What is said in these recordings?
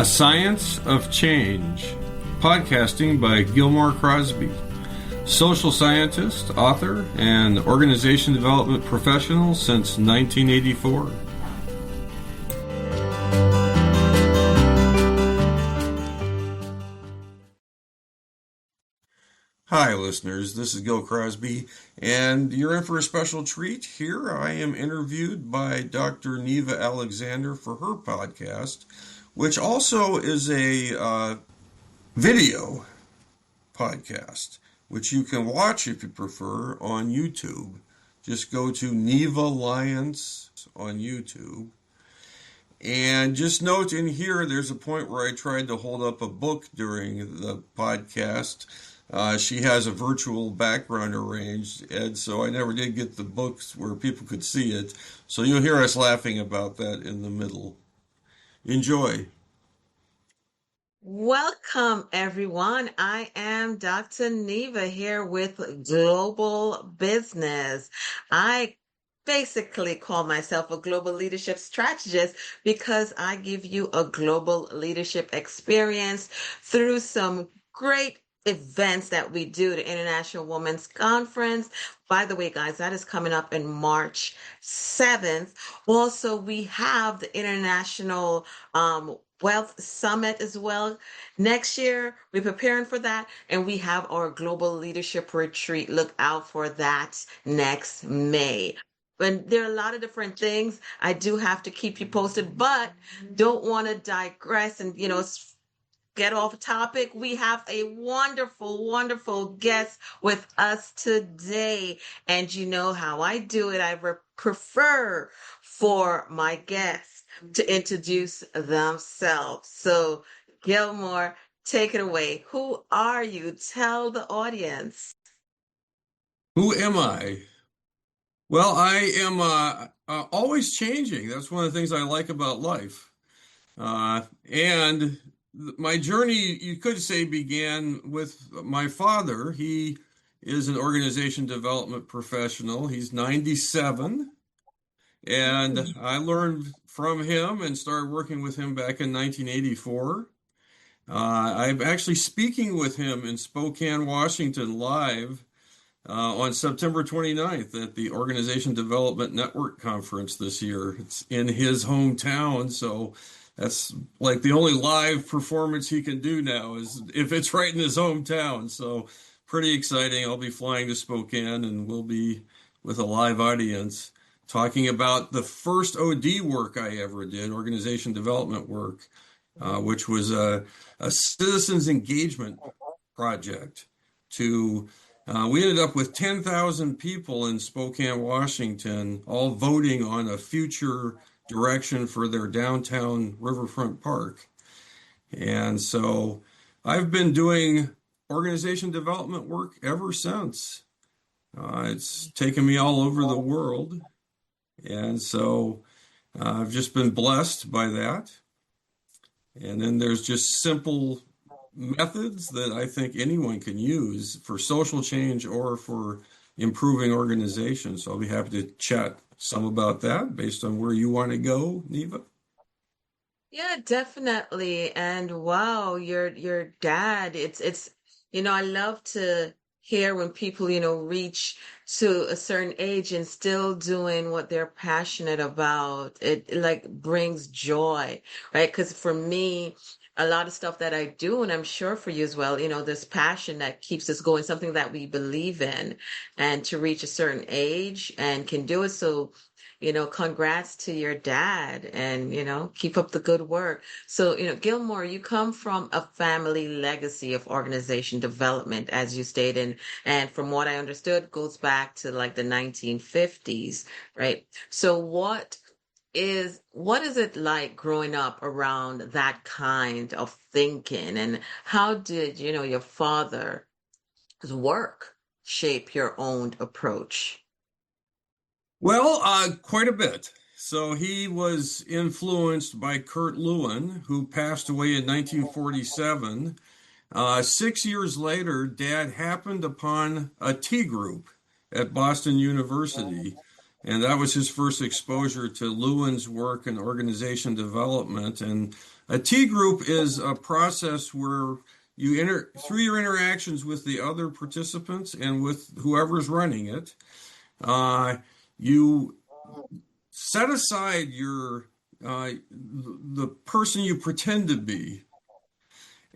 A Science of Change, podcasting by Gilmore Crosby, social scientist, author, and organization development professional since 1984. Hi, listeners. This is Gil Crosby, and you're in for a special treat. Here I am interviewed by Dr. Neva Alexander for her podcast, which also is a video podcast, which you can watch if you prefer on YouTube. Just go to Nevalliance on YouTube. And just note in here, there's a point where I tried to hold up a book during the podcast. She has a virtual background arranged, Ed, so I never did get the books where people could see it. So you'll hear us laughing about that in the middle. Enjoy. Welcome, everyone. I am Dr. Neva here with Global Business. I basically call myself a global leadership strategist because I give you a global leadership experience through some great events that we do, the International Women's Conference. By the way, guys, that is coming up in March 7th. Also, we have the International Wealth Summit as well. Next year, we're preparing for that, and we have our Global Leadership Retreat. Look out for that next May. And there are a lot of different things. I do have to keep you posted, but don't want to digress and, get off topic. We have a wonderful, wonderful guest with us today. And you know how I do it. I prefer for my guests to introduce themselves. So, Gilmore, take it away. Who are you? Tell the audience. Who am I? Well, I am always changing. That's one of the things I like about life. And my journey, you could say, began with my father. He is an organization development professional. He's 97. And I learned from him and started working with him back in 1984. I'm actually speaking with him in Spokane, Washington, live on September 29th at the Organization Development Network Conference this year. It's in his hometown, so that's like the only live performance he can do now is if it's right in his hometown. So pretty exciting. I'll be flying to Spokane and we'll be with a live audience talking about the first OD work I ever did, organization development work, which was a citizens engagement project to we ended up with 10,000 people in Spokane, Washington, all voting on a future direction for their downtown riverfront park. And so I've been doing organization development work ever since. It's taken me all over the world. And so I've just been blessed by that. And then there's just simple methods that I think anyone can use for social change or for improving organizations. So I'll be happy to chat some about that based on where you want to go, Neva. Yeah, definitely. And wow, your dad, it's I love to hear when people, reach to a certain age and still doing what they're passionate about. It like brings joy, right? Because for me, a lot of stuff that I do, and I'm sure for you as well, this passion that keeps us going, something that we believe in, and to reach a certain age and can do it. So, congrats to your dad and, keep up the good work. So, Gilmore, you come from a family legacy of organization development, as you stated, and from what I understood, goes back to like the 1950s, right? So what is it like growing up around that kind of thinking, and how did, your father's work shape your own approach? Well, quite a bit. So he was influenced by Kurt Lewin, who passed away in 1947. 6 years later, Dad happened upon a tea group at Boston University And that was his first exposure to Lewin's work in organization development. And a T group is a process where through your interactions with the other participants and with whoever's running it, uh, you set aside the person you pretend to be,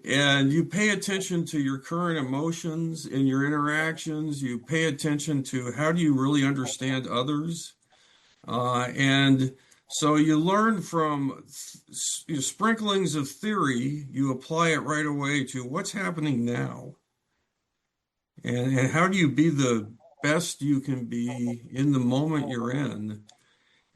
and you pay attention to your current emotions in your interactions. You pay attention to how do you really understand others. And so you learn from sprinklings of theory, you apply it right away to what's happening now. And how do you be the best you can be in the moment you're in?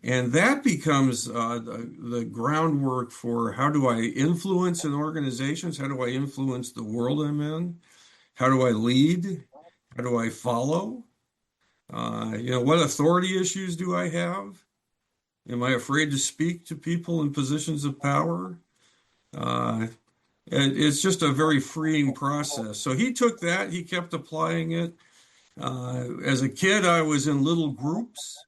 And that becomes the groundwork for how do I influence in organizations? How do I influence the world I'm in? How do I lead? How do I follow? What authority issues do I have? Am I afraid to speak to people in positions of power? Uh, it's just a very freeing process. So he took that, he kept applying it. As a kid, I was in little groups.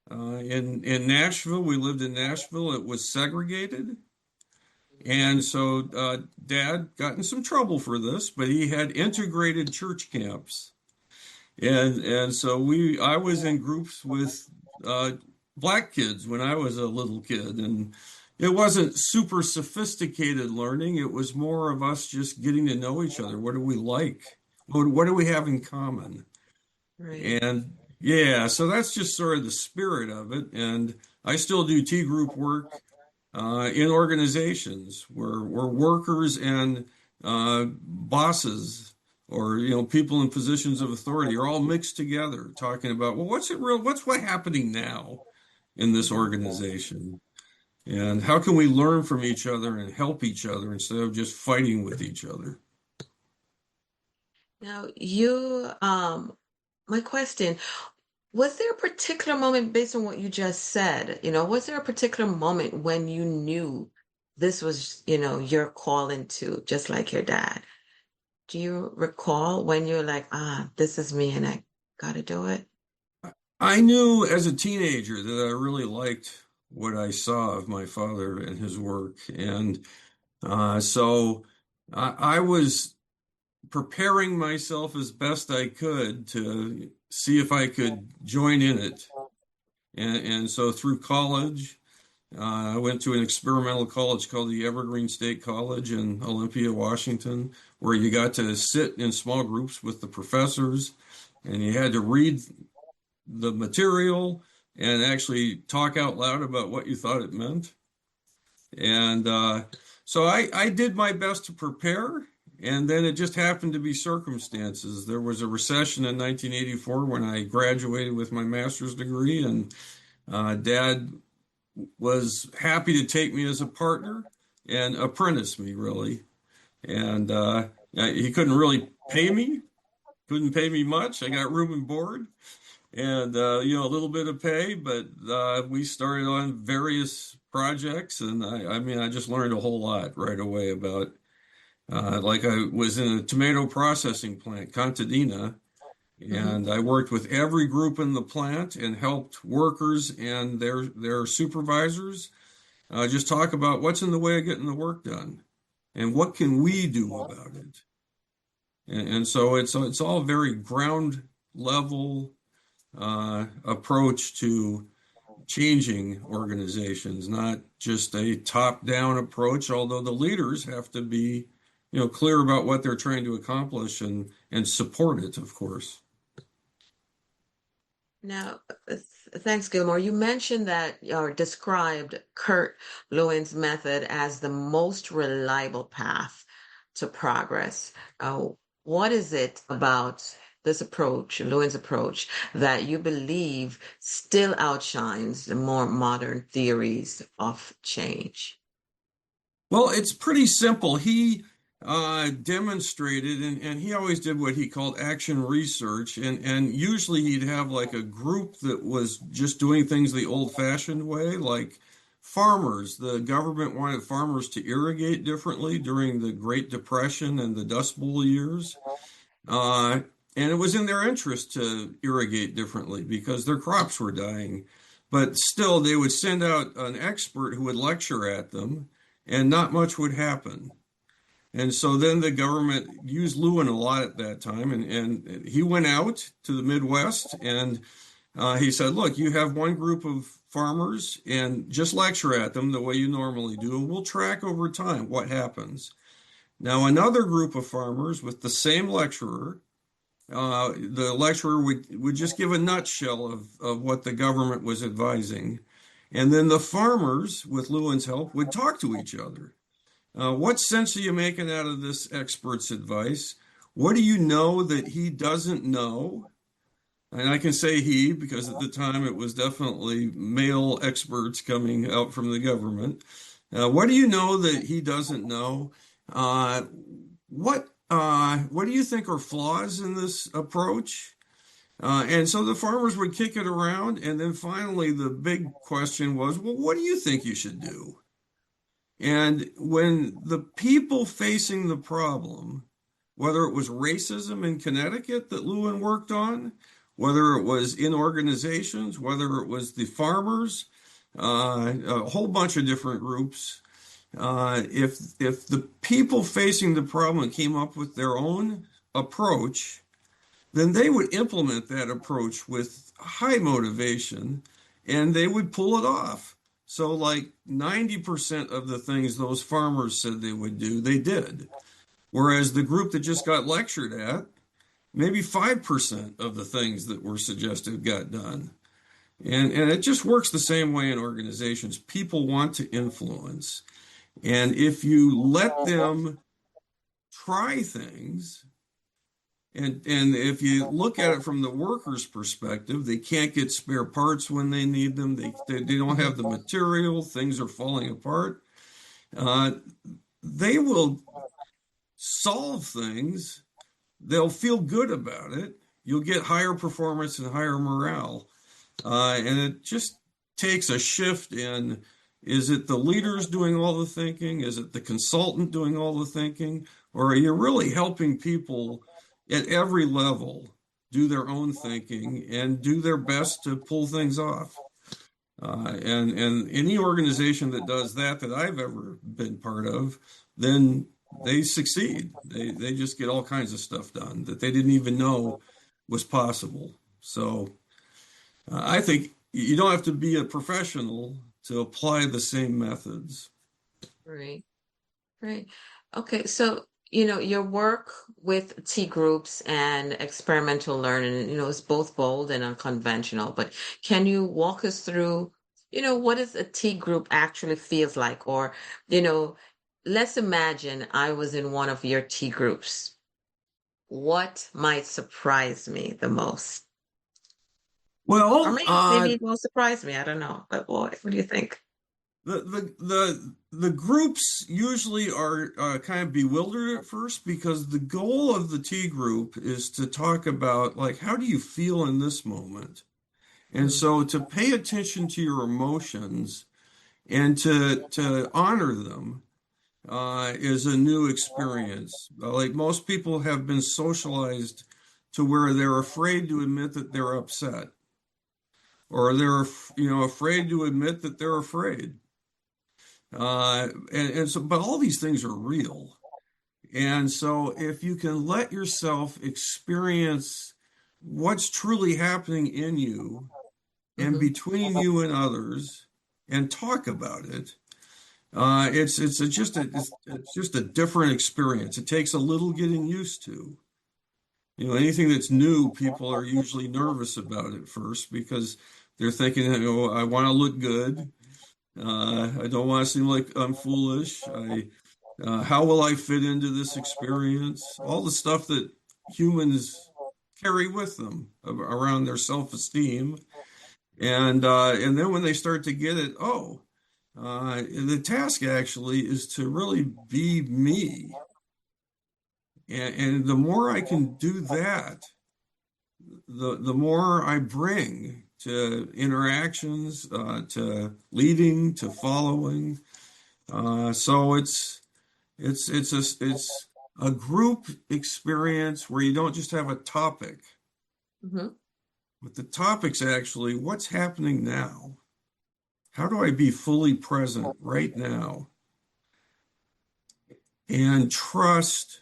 In Nashville, we lived in Nashville. It was segregated. And so Dad got in some trouble for this, but he had integrated church camps. And so I was in groups with uh, black kids when I was a little kid, and it wasn't super sophisticated learning. It was more of us just getting to know each other. What do we like? What do we have in common? Right. And yeah, so that's just sort of the spirit of it. And I still do T group work in organizations where workers and bosses or people in positions of authority are all mixed together talking about, well, what's what happening now in this Mhm. organization, and how can we learn from each other and help each other instead of just fighting with each other. Now, my question, was there a particular moment based on what you just said? Was there a particular moment when you knew this was, your calling to, just like your dad? Do you recall when you're like, this is me and I gotta do it? I knew as a teenager that I really liked what I saw of my father and his work. And so I was preparing myself as best I could to see if I could join in it. And so through college, I went to an experimental college called the Evergreen State College in Olympia, Washington, where you got to sit in small groups with the professors and you had to read the material and actually talk out loud about what you thought it meant. And so I did my best to prepare, and then it just happened to be circumstances. There was a recession in 1984 when I graduated with my master's degree, and Dad was happy to take me as a partner and apprentice me, really. And he couldn't really pay me, couldn't pay me much. I got room and board and a little bit of pay, but we started on various projects, and I mean, I just learned a whole lot right away about, like I was in a tomato processing plant, Contadina, Hmm. and I worked with every group in the plant and helped workers and their supervisors just talk about what's in the way of getting the work done and what can we do about it. And so it's all very ground level approach to changing organizations, not just a top-down approach, although the leaders have to be, clear about what they're trying to accomplish and support it, of course. Now, thanks, Gilmore. You mentioned that or described Kurt Lewin's method as the most reliable path to progress. What is it about this approach, Lewin's approach, that you believe still outshines the more modern theories of change? Well, it's pretty simple. He demonstrated, and he always did what he called action research, and usually he'd have like a group that was just doing things the old-fashioned way, like farmers. The government wanted farmers to irrigate differently during the Great Depression and the Dust Bowl years. Uh, And it was in their interest to irrigate differently because their crops were dying. But still, they would send out an expert who would lecture at them, and not much would happen. And so then the government used Lewin a lot at that time, and he went out to the Midwest and he said, "Look, you have one group of farmers, and just lecture at them the way you normally do, and we'll track over time what happens." Now, another group of farmers with the same lecturer, the lecturer would just give a nutshell of what the government was advising. And then the farmers, with Lewin's help, would talk to each other. What sense are you making out of this expert's advice? What do you know that he doesn't know? And I can say he because at the time it was definitely male experts coming out from the government. What do you know that he doesn't know? Uh, what do you think are flaws in this approach? And so the farmers would kick it around, and then finally the big question was, well, what do you think you should do? And when the people facing the problem, whether it was racism in Connecticut that Lewin worked on, whether it was in organizations, whether it was the farmers, a whole bunch of different groups, if the people facing the problem came up with their own approach, then they would implement that approach with high motivation and they would pull it off. So, like 90% of the things those farmers said they would do, they did. Whereas the group that just got lectured at, maybe 5% of the things that were suggested got done. And it just works the same way in organizations. People want to influence. And if you let them try things, and if you look at it from the worker's perspective, they can't get spare parts when they need them. They don't have the material. Things are falling apart. Uh, they will solve things. They'll feel good about it. You'll get higher performance and higher morale. And it just takes a shift in, is it the leaders doing all the thinking? Is it the consultant doing all the thinking? Or are you really helping people at every level do their own thinking and do their best to pull things off? And any organization that does that I've ever been part of, then they succeed. They just get all kinds of stuff done that they didn't even know was possible. So I think you don't have to be a professional to apply the same methods. Right. Right. Okay. So, your work with T groups and experimental learning, is both bold and unconventional, but can you walk us through, what does a T group actually feels like? Or, you know, let's imagine I was in one of your T groups. What might surprise me the most? Or Well, maybe it won't surprise me. I don't know. But what do you think? the groups usually are kind of bewildered at first because the goal of the T group is to talk about like how do you feel in this moment, and Mm, so to pay attention to your emotions and to honor them is a new experience. Like most people have been socialized to where they're afraid to admit that they're upset, or they're afraid to admit that they're afraid. And so, but all these things are real. And so, if you can let yourself experience what's truly happening in you and mhm. between you and others, and talk about it, it's just a different experience. It takes a little getting used to. Anything that's new, people are usually nervous about it first because they're thinking, I want to look good. I don't want to seem like I'm foolish. How will I fit into this experience? All the stuff that humans carry with them around their self-esteem, and then when they start to get it, the task actually is to really be me, and the more I can do that, the more I bring to interactions, to leading, to following. So it's a group experience where you don't just have a topic, Hmm. but the topic's actually what's happening now? How do I be fully present right now and trust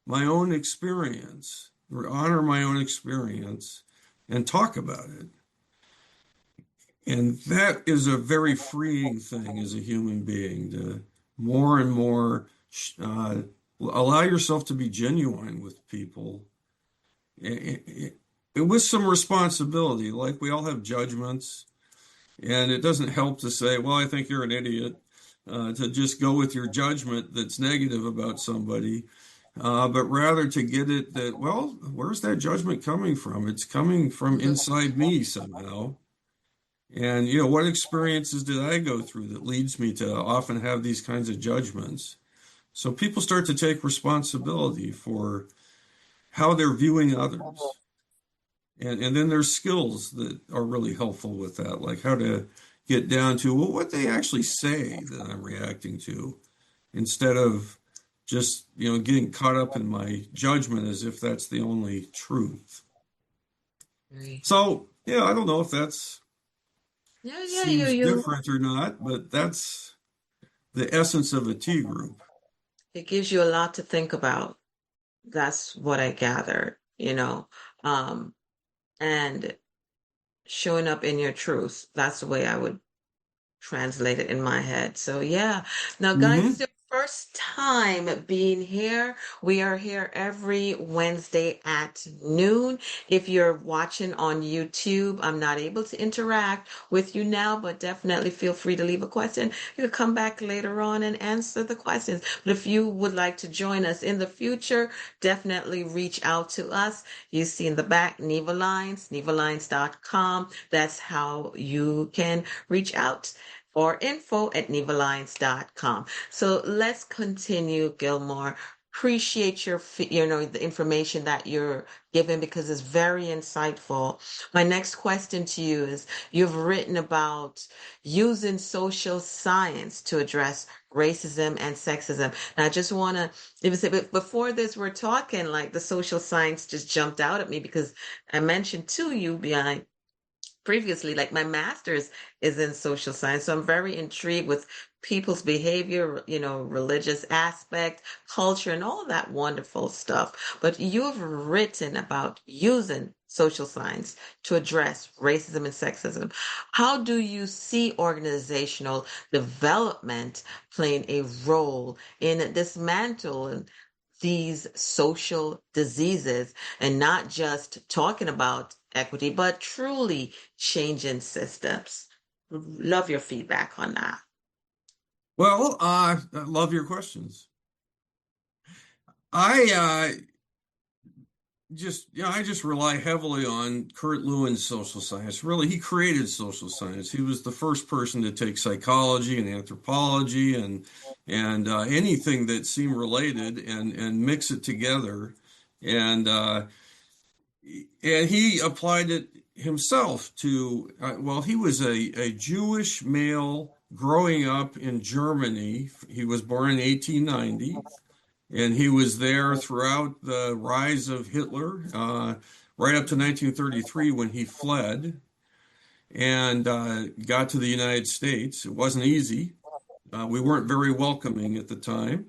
my own experience or honor my own experience and talk about it? And that is a very freeing thing as a human being to more and more allow yourself to be genuine with people with some responsibility. Like we all have judgments, and it doesn't help to say, well, I think you're an idiot, to just go with your judgment that's negative about somebody, but rather to get it that, well, where's that judgment coming from? It's coming from inside me somehow. And, what experiences did I go through that leads me to often have these kinds of judgments? So people start to take responsibility for how they're viewing others. And then there's skills that are really helpful with that, like how to get down to, well, what they actually say that I'm reacting to, instead of just, getting caught up in my judgment as if that's the only truth. Right. So, yeah, I don't know if that's Yeah, yeah, seems different or not, but that's the essence of a tea group. it gives you a lot to think about. That's what I gathered, um, and showing up in your truth. That's the way I would translate it in my head. So yeah. Now, guys, it's Hmm. your first time being here. We are here every Wednesday at noon. If you're watching on YouTube, I'm not able to interact with you now, but definitely feel free to leave a question. You can come back later on and answer the questions. But if you would like to join us in the future, definitely reach out to us. You see in the back, Nevalliance, nevalliance.com. That's how you can reach out, or info@nevalliance.com. So let's continue, Gilmore. Appreciate the information that you're giving because it's very insightful. My next question to you is, you've written about using social science to address racism and sexism. And I just want to, it was before this, we're talking like the social science just jumped out at me because I mentioned to you behind previously, like my master's is in social science. So I'm very intrigued with people's behavior, religious aspect, culture, and all that wonderful stuff. But you've written about using social science to address racism and sexism. How do you see organizational development playing a role in dismantling these social diseases and not just talking about equity, but truly changing systems? Love your feedback on that. Well, I love your questions. I I just rely heavily on Kurt Lewin's social science. Really, he created social science. He was the first person to take psychology and anthropology and anything that seemed related and mix it together. And and he applied it himself to, well, he was a Jewish male growing up in Germany. He was born in 1890, and he was there throughout the rise of Hitler, right up to 1933 when he fled and got to the United States. It wasn't easy. We weren't very welcoming at the time.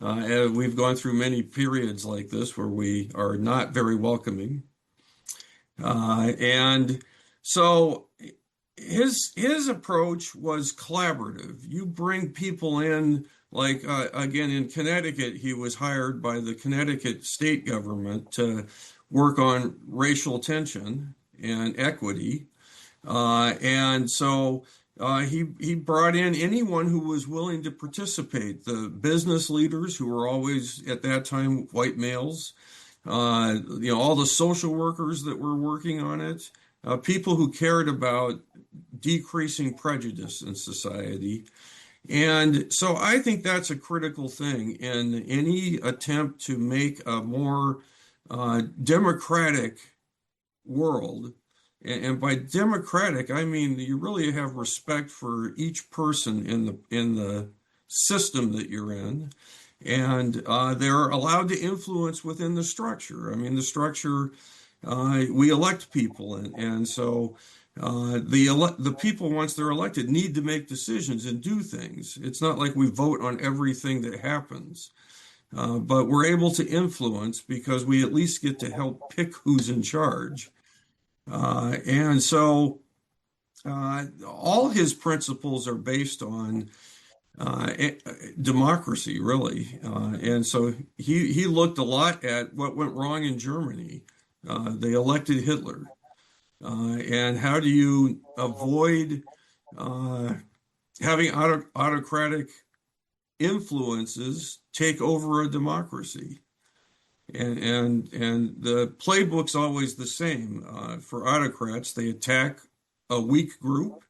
And we've gone through many periods like this where we are not very welcoming. And so his approach was collaborative. You bring people in, like again in Connecticut, he was hired by the Connecticut state government to work on racial tension and equity. And so he brought in anyone who was willing to participate. The business leaders who were always at that time white males, all the social workers that were working on it, people who cared about decreasing prejudice in society. And so I think that's a critical thing in any attempt to make a more democratic world. And by democratic, I mean you really have respect for each person in the system that you're in, and they're allowed to influence within the structure. I mean, the structure, we elect people, and so the people, once they're elected, need to make decisions and do things. It's not like we vote on everything that happens, but we're able to influence because we at least get to help pick who's in charge. And so all his principles are based on democracy, really. And so he looked a lot at what went wrong in Germany. They elected Hitler. And how do you avoid uh, having autocratic influences take over a democracy? And the playbook's always the same. For autocrats, they attack a weak group,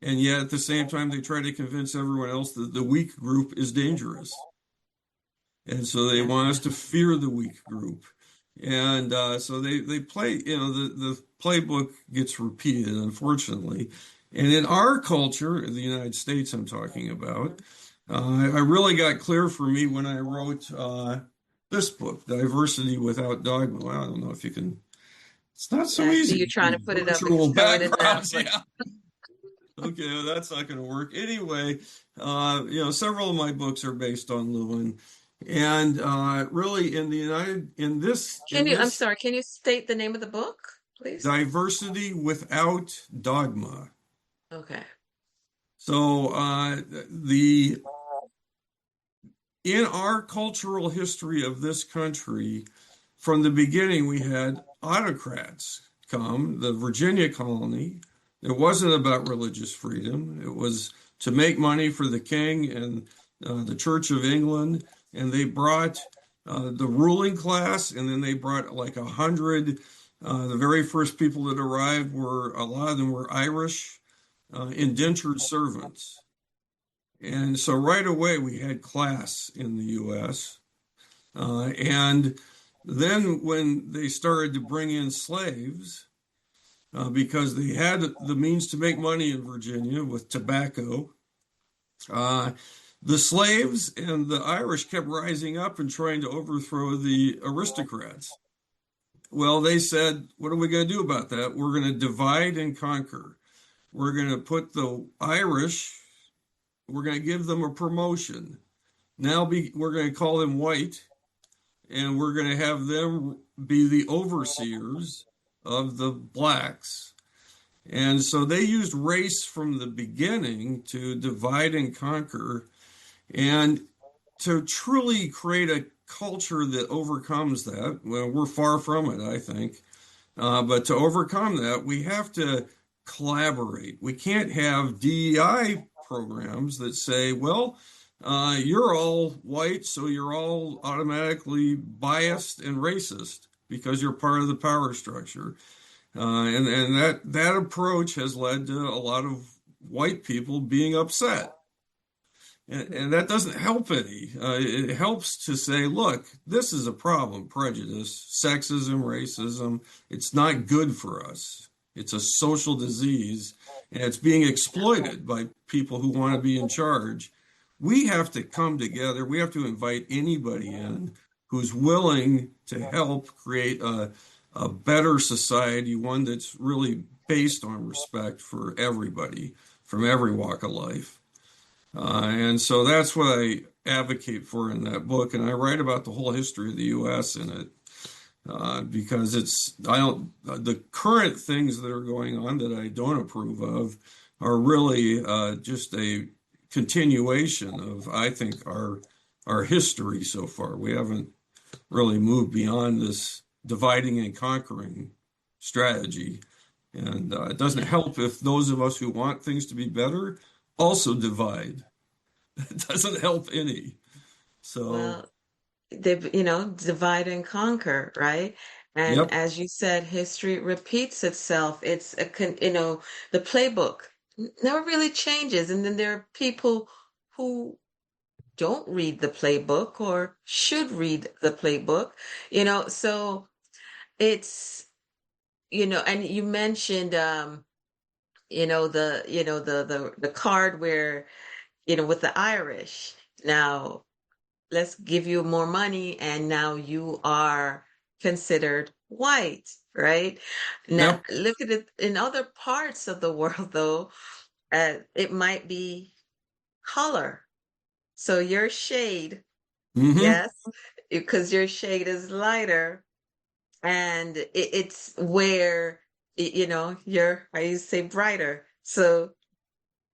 and yet at the same time they try to convince everyone else that the weak group is dangerous. And so they want us to fear the weak group. And so they play, the playbook gets repeated, unfortunately. And in our culture, in the United States, I'm talking about, I really got clear for me when I wrote this book, Diversity Without Dogma. Well, I don't know if you can, it's not so Yeah, I see you easy. trying to put it up and Virtual show it enough, backgrounds, but yeah. Okay, well, that's not going to work. Anyway, several of my books are based on Lewin, and really in I'm this sorry, can you state the name of the book, please? diversity without dogma. Okay. So the in our cultural history of this country, from the beginning, we had autocrats come, the Virginia colony. It wasn't about religious freedom. It was to make money for the king and the Church of England. And they brought the ruling class, and then they brought like 100. The very first people that arrived were, a lot of them were Irish indentured servants. And so right away we had class in the US. And then when they started to bring in slaves, because they had the means to make money in Virginia with tobacco, uh, the slaves and the Irish kept rising up and trying to overthrow the aristocrats. Well, they said, what are we going to do about that? We're going to divide and conquer. We're going to put the Irish, we're going to give them a promotion. We're going to call them white, and we're going to have them be the overseers of the blacks. And so they used race from the beginning to divide and conquer and to truly create a culture that overcomes that. Well, we're far from it, I think. But to overcome that, we have to collaborate. We can't have DEI programs that say, well, you're all white, so you're all automatically biased and racist because you're part of the power structure. And that approach has led to a lot of white people being upset. And that doesn't help any. It helps to say, look, this is a problem, prejudice, sexism, racism. It's not good for us. It's a social disease, and it's being exploited by people who want to be in charge. We have to come together. We have to invite anybody in who's willing to help create a better society, one that's really based on respect for everybody from every walk of life. And so that's what I advocate for in that book. And I write about the whole history of the U.S. in it because the current things that are going on that I don't approve of are really just a continuation of, I think, our history so far. We haven't really moved beyond this dividing and conquering strategy. And it doesn't help if those of us who want things to be better also divide. It doesn't help any. So, Well, divide and conquer, right? And yep, as you said, history repeats itself. The playbook never really changes. And then there are people who don't read the playbook or should read the playbook, so and you mentioned, the card where, with the Irish. Now, let's give you more money, and now you are considered white, right? Now, Yep. look at it in other parts of the world, though, it might be color. So your shade, Hmm. yes, because your shade is lighter, and it's where, you're, I used to say brighter. So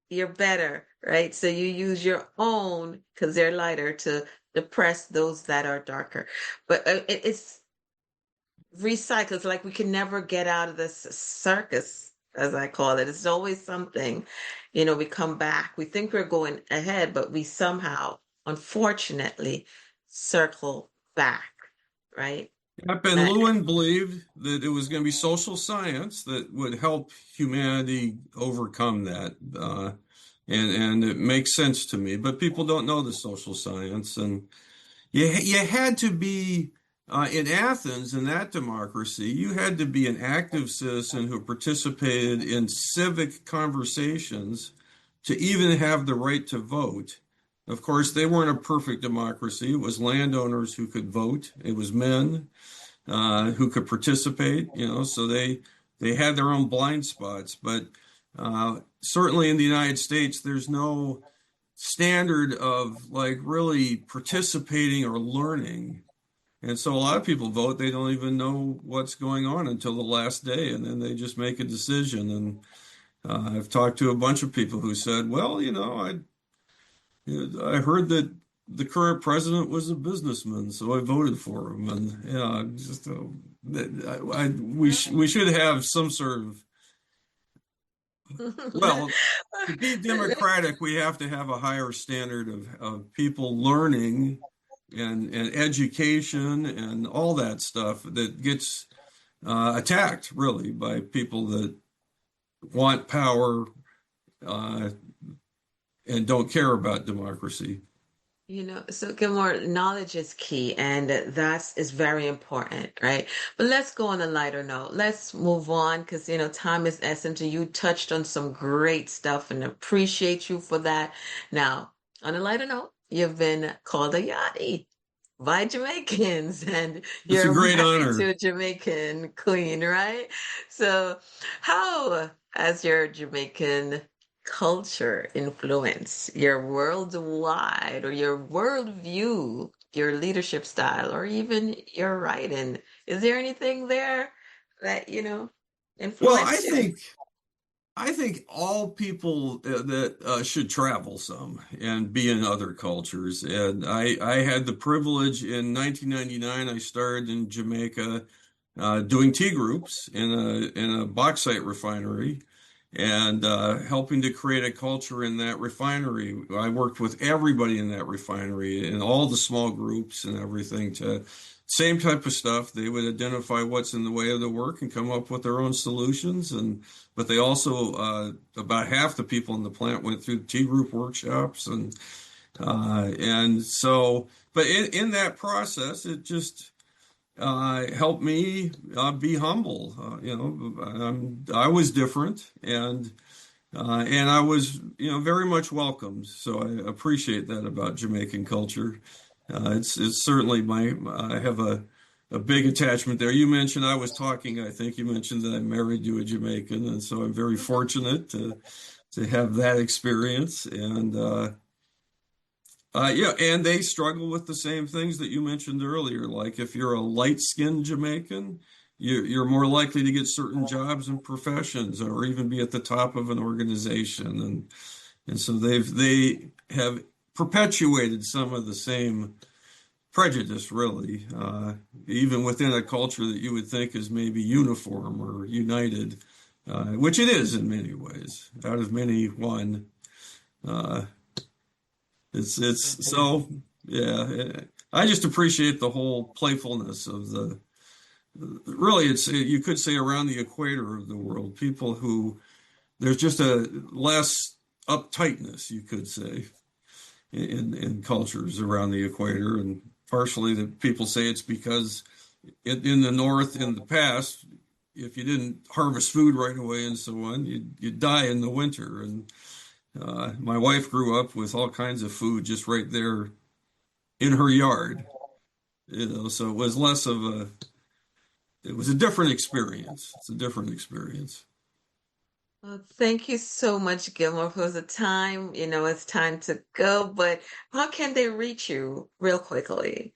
you're better, right? So you use your own because they're lighter to depress those that are darker. But it's recycled. It's like we can never get out of this circus, as I call it. It's always something, we come back. We think we're going ahead, but we somehow, unfortunately, circle back, right? Yep, and Uh, Lewin believed that it was going to be social science that would help humanity overcome that. And it makes sense to me, but people don't know the social science. And you had to be in Athens in that democracy, you had to be an active citizen who participated in civic conversations to even have the right to vote. Of course, they weren't a perfect democracy. It was landowners who could vote. It was men who could participate, so they had their own blind spots. But certainly in the United States, there's no standard of like really participating or learning. And so a lot of people vote, they don't even know what's going on until the last day, and then they just make a decision. And I've talked to a bunch of people who said, well, I heard that the current president was a businessman, so I voted for him. And just we should have some sort of, well, to be democratic, we have to have a higher standard of people learning and education and all that stuff that gets attacked really by people that want power uh, and don't care about democracy. So Gilmore, knowledge is key, and that is very important, right? But let's go on a lighter note. Let's move on because, time is essence, and you touched on some great stuff and appreciate you for that. Now, on a lighter note, you've been called a yachty by Jamaicans, and It's a you're great married to honor. a Jamaican queen, right? So, how has your Jamaican culture influence your worldwide or your worldview, your leadership style, or even your writing? Is there anything there that, Well, influenced you? I think all people that should travel some and be in other cultures. And I had the privilege in 1999, I started in Jamaica doing tea groups in a bauxite refinery and helping to create a culture in that refinery. I worked with everybody in that refinery and all the small groups and everything to same type of stuff. They would identify what's in the way of the work and come up with their own solutions. And but they also about half the people in the plant went through tea group workshops and so. But in that process, it just helped me be humble. I was different, and I was, very much welcomed. So I appreciate that about Jamaican culture. It's certainly I have a big attachment there. You mentioned I was talking. I think you mentioned that I'm married to a Jamaican, and so I'm very fortunate to have that experience. And yeah, and they struggle with the same things that you mentioned earlier. Like if you're a light-skinned Jamaican, you're more likely to get certain jobs and professions, or even be at the top of an organization. And so they have perpetuated some of the same prejudice, really, even within a culture that you would think is maybe uniform or united, which it is in many ways. Out of many, one. Uh, it's so yeah. I just appreciate the whole playfulness of the. Really, it's you could say around the equator of the world, people who there's just a less uptightness, you could say, in cultures around the equator, and partially that people say it's because in the north in the past, if you didn't harvest food right away and so on, you'd die in the winter. And my wife grew up with all kinds of food just right there in her yard. So it was less of a, it was a different experience. It's a different experience. Well, thank you so much, Gilmore, for the time. It's time to go, but how can they reach you real quickly?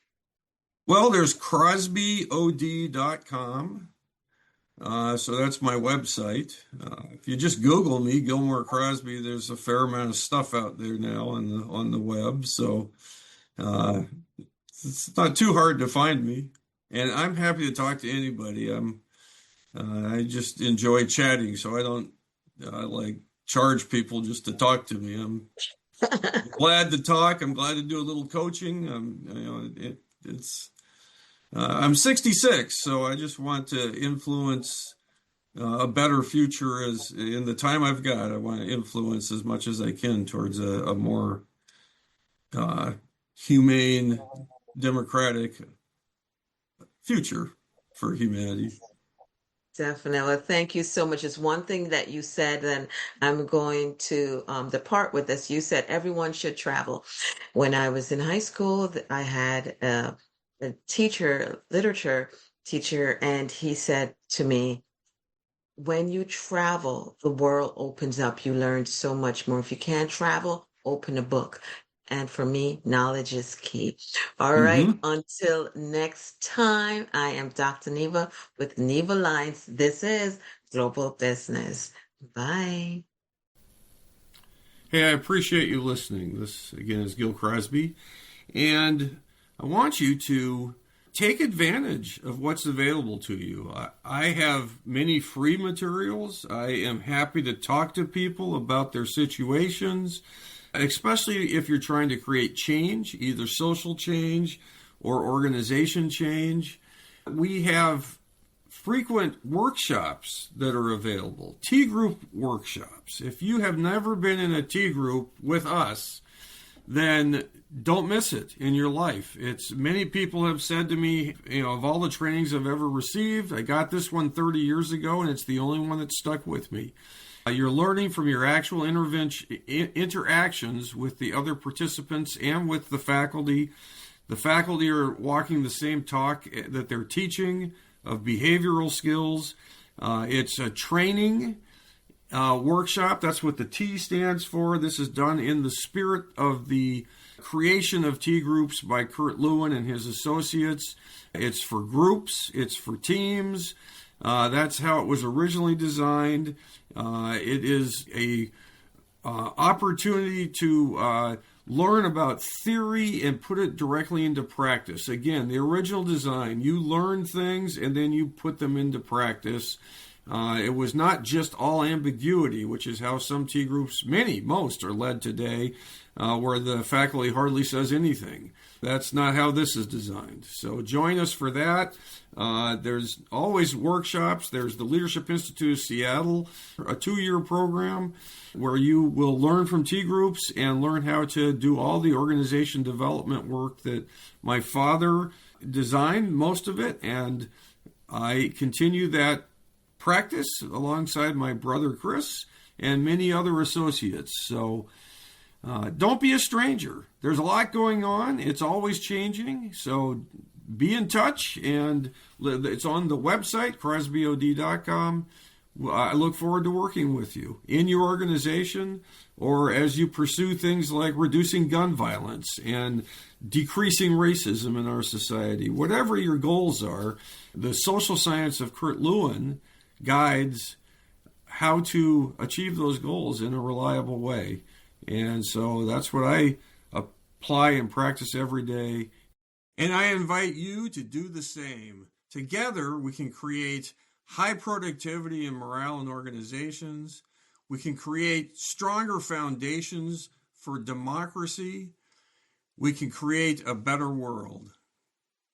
Well, there's crosbyod.com. So that's my website. If you just Google me, Gilmore Crosby, there's a fair amount of stuff out there now on the web. So uh, it's not too hard to find me, and I'm happy to talk to anybody. I just enjoy chatting, so I don't like charge people just to talk to me. I'm glad to talk. I'm glad to do a little coaching. It's I'm 66, so I just want to influence a better future as in the time I've got. I want to influence as much as I can towards a more uh, humane, democratic future for humanity. Definitely. Well, thank you so much. It's one thing that you said, and I'm going to depart with this. You said everyone should travel. When I was in high school, I had a teacher, literature teacher, and he said to me, when you travel, the world opens up. You learn so much more. If you can't travel, open a book. And for me, knowledge is key. All right, Hmm. until next time, I am Dr. Neva with Nevalliance. This is Global Business. Bye. Hey, I appreciate you listening. This again is Gil Crosby, and I want you to take advantage of what's available to you. I have many free materials. I am happy to talk to people about their situations, especially if you're trying to create change, either social change or organization change. We have frequent workshops that are available, T group workshops. If you have never been in a T group with us, then don't miss it in your life. It's many people have said to me, of all the trainings I've ever received, I got this one 30 years ago and it's the only one that stuck with me. You're learning from your actual interactions with the other participants and with the faculty. The faculty are walking the same talk that they're teaching of behavioral skills. It's a training workshop. That's what the T stands for. This is done in the spirit of the creation of T groups by Kurt Lewin and his associates. It's for groups, it's for teams. That's how it was originally designed. It is a opportunity to learn about theory and put it directly into practice. Again, the original design, you learn things and then you put them into practice. It was not just all ambiguity, which is how some T groups, most are led today, where the faculty hardly says anything. That's not how this is designed. So join us for that. There's always workshops. There's the Leadership Institute of Seattle, a 2-year program where you will learn from T groups and learn how to do all the organization development work that my father designed, most of it, and I continue that practice alongside my brother Chris and many other associates. So don't be a stranger. There's a lot going on. It's always changing. So be in touch, and it's on the website, crosbyod.com. I look forward to working with you in your organization or as you pursue things like reducing gun violence and decreasing racism in our society. Whatever your goals are, the social science of Kurt Lewin guides how to achieve those goals in a reliable way. And so that's what I apply and practice every day. And I invite you to do the same. Together, we can create high productivity and morale in organizations. We can create stronger foundations for democracy. We can create a better world.